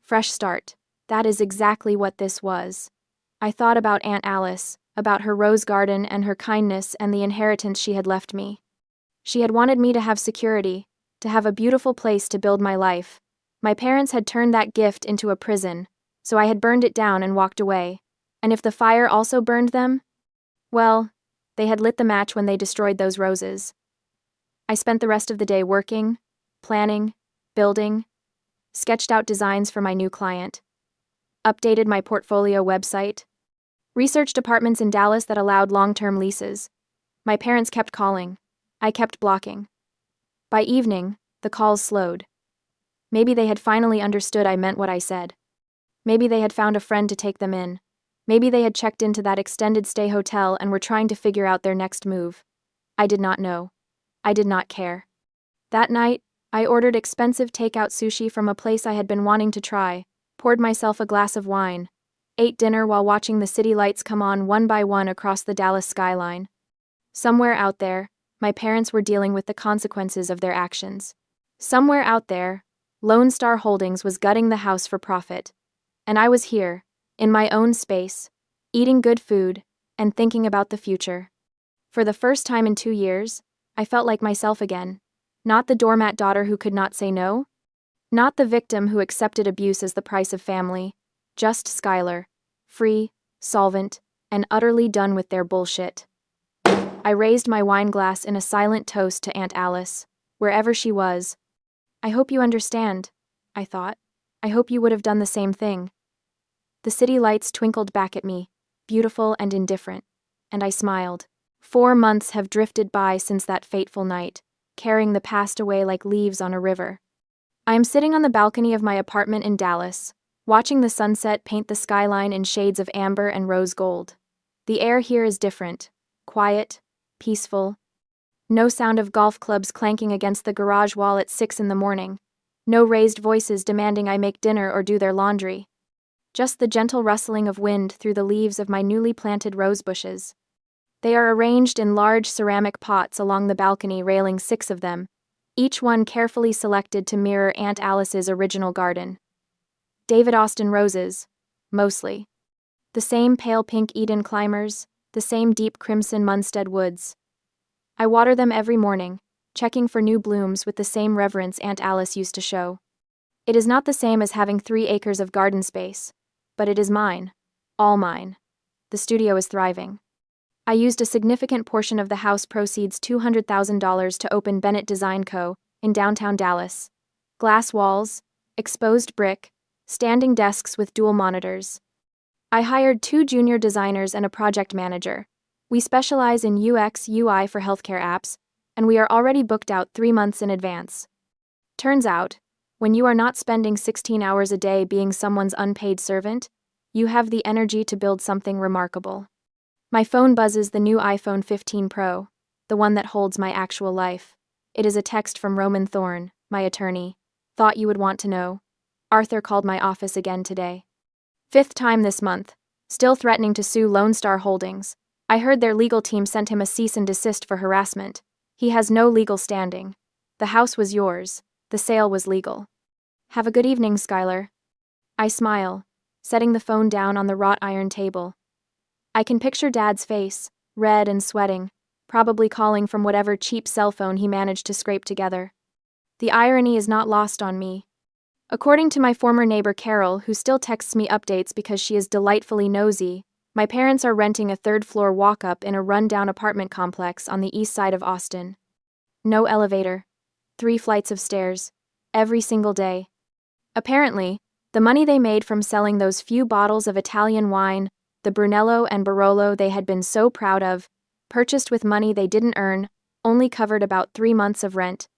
Fresh start. That is exactly what this was. I thought about Aunt Alice, about her rose garden and her kindness and the inheritance she had left me. She had wanted me to have security, to have a beautiful place to build my life. My parents had turned that gift into a prison, so I had burned it down and walked away. And if the fire also burned them? Well, they had lit the match when they destroyed those roses. I spent the rest of the day working, planning, building, sketched out designs for my new client, updated my portfolio website, researched apartments in Dallas that allowed long-term leases. My parents kept calling. I kept blocking. By evening, the calls slowed. Maybe they had finally understood I meant what I said. Maybe they had found a friend to take them in. Maybe they had checked into that extended stay hotel and were trying to figure out their next move. I did not know. I did not care. That night, I ordered expensive takeout sushi from a place I had been wanting to try, poured myself a glass of wine, ate dinner while watching the city lights come on one by one across the Dallas skyline. Somewhere out there, my parents were dealing with the consequences of their actions. Somewhere out there, Lone Star Holdings was gutting the house for profit, And I was here, in my own space, eating good food, and thinking about the future. For the first time in 2 years, I felt like myself again. Not the doormat daughter who could not say no. Not the victim who accepted abuse as the price of family. Just Skylar. Free, solvent, and utterly done with their bullshit. I raised my wine glass in a silent toast to Aunt Alice, wherever she was. I hope you understand, I thought. I hope you would have done the same thing. The city lights twinkled back at me, beautiful and indifferent, and I smiled. 4 months have drifted by since that fateful night, carrying the past away like leaves on a river. I am sitting on the balcony of my apartment in Dallas, watching the sunset paint the skyline in shades of amber and rose gold. The air here is different, quiet, peaceful. No sound of golf clubs clanking against the garage wall at 6 in the morning. No raised voices demanding I make dinner or do their laundry. Just the gentle rustling of wind through the leaves of my newly planted rose bushes. They are arranged in large ceramic pots along the balcony railing, 6 of them, each one carefully selected to mirror Aunt Alice's original garden. David Austin roses, mostly. The same pale pink Eden climbers, the same deep crimson Munstead woods. I water them every morning, checking for new blooms with the same reverence Aunt Alice used to show. It is not the same as having 3 acres of garden space, but it is mine, all mine. The studio is thriving. I used a significant portion of the house proceeds, $200,000, to open Bennett Design Co. in downtown Dallas. Glass walls, exposed brick, standing desks with dual monitors. I hired 2 junior designers and a project manager. We specialize in UX/UI for healthcare apps, and we are already booked out 3 months in advance. Turns out, when you are not spending 16 hours a day being someone's unpaid servant, you have the energy to build something remarkable. My phone buzzes the new iPhone 15 Pro, the one that holds my actual life. It is a text from Roman Thorne, my attorney. Thought you would want to know. Arthur called my office again today. 5th time this month, still threatening to sue Lone Star Holdings. I heard their legal team sent him a cease and desist for harassment. He has no legal standing. The house was yours. The sale was legal. Have a good evening, Skylar. I smile, setting the phone down on the wrought iron table. I can picture Dad's face, red and sweating, probably calling from whatever cheap cell phone he managed to scrape together. The irony is not lost on me. According to my former neighbor Carol, who still texts me updates because she is delightfully nosy, my parents are renting a 3rd-floor walk-up in a run-down apartment complex on the east side of Austin. No elevator. 3 flights of stairs. Every single day. Apparently, the money they made from selling those few bottles of Italian wine, the Brunello and Barolo they had been so proud of, purchased with money they didn't earn, only covered about 3 months of rent.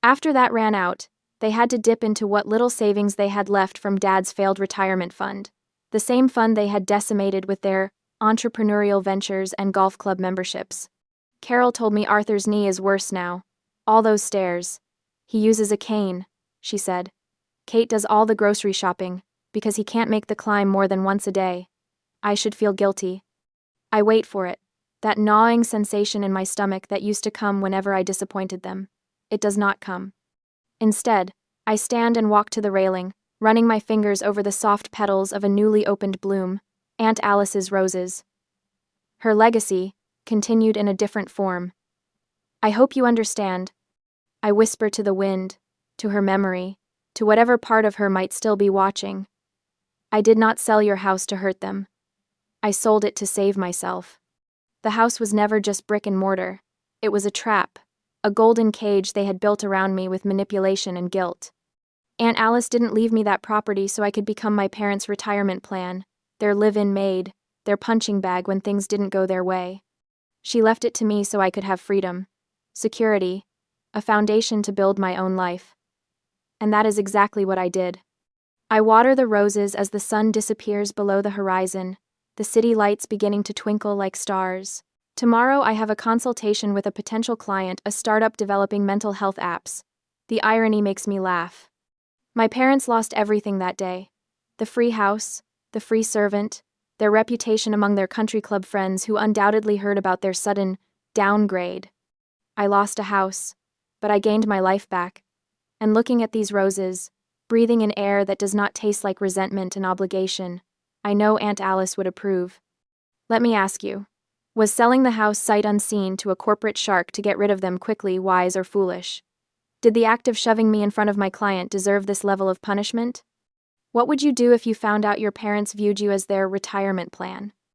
After that ran out, they had to dip into what little savings they had left from Dad's failed retirement fund, the same fund they had decimated with their entrepreneurial ventures and golf club memberships. Carol told me Arthur's knee is worse now. All those stairs. He uses a cane, she said. Kate does all the grocery shopping, because he can't make the climb more than once a day. I should feel guilty. I wait for it, that gnawing sensation in my stomach that used to come whenever I disappointed them. It does not come. Instead, I stand and walk to the railing, running my fingers over the soft petals of a newly opened bloom, Aunt Alice's roses. Her legacy, continued in a different form. I hope you understand. I whisper to the wind, to her memory, to whatever part of her might still be watching. I did not sell your house to hurt them. I sold it to save myself. The house was never just brick and mortar. It was a trap, a golden cage they had built around me with manipulation and guilt. Aunt Alice didn't leave me that property so I could become my parents' retirement plan, their live-in maid, their punching bag when things didn't go their way. She left it to me so I could have freedom, security, a foundation to build my own life. And that is exactly what I did. I water the roses as the sun disappears below the horizon, the city lights beginning to twinkle like stars. Tomorrow I have a consultation with a potential client, a startup developing mental health apps. The irony makes me laugh. My parents lost everything that day. The free house, the free servant, their reputation among their country club friends who undoubtedly heard about their sudden downgrade. I lost a house, but I gained my life back. And looking at these roses, breathing in air that does not taste like resentment and obligation. I know Aunt Alice would approve. Let me ask you, was selling the house sight unseen to a corporate shark to get rid of them quickly wise or foolish? Did the act of shoving me in front of my client deserve this level of punishment? What would you do if you found out your parents viewed you as their retirement plan?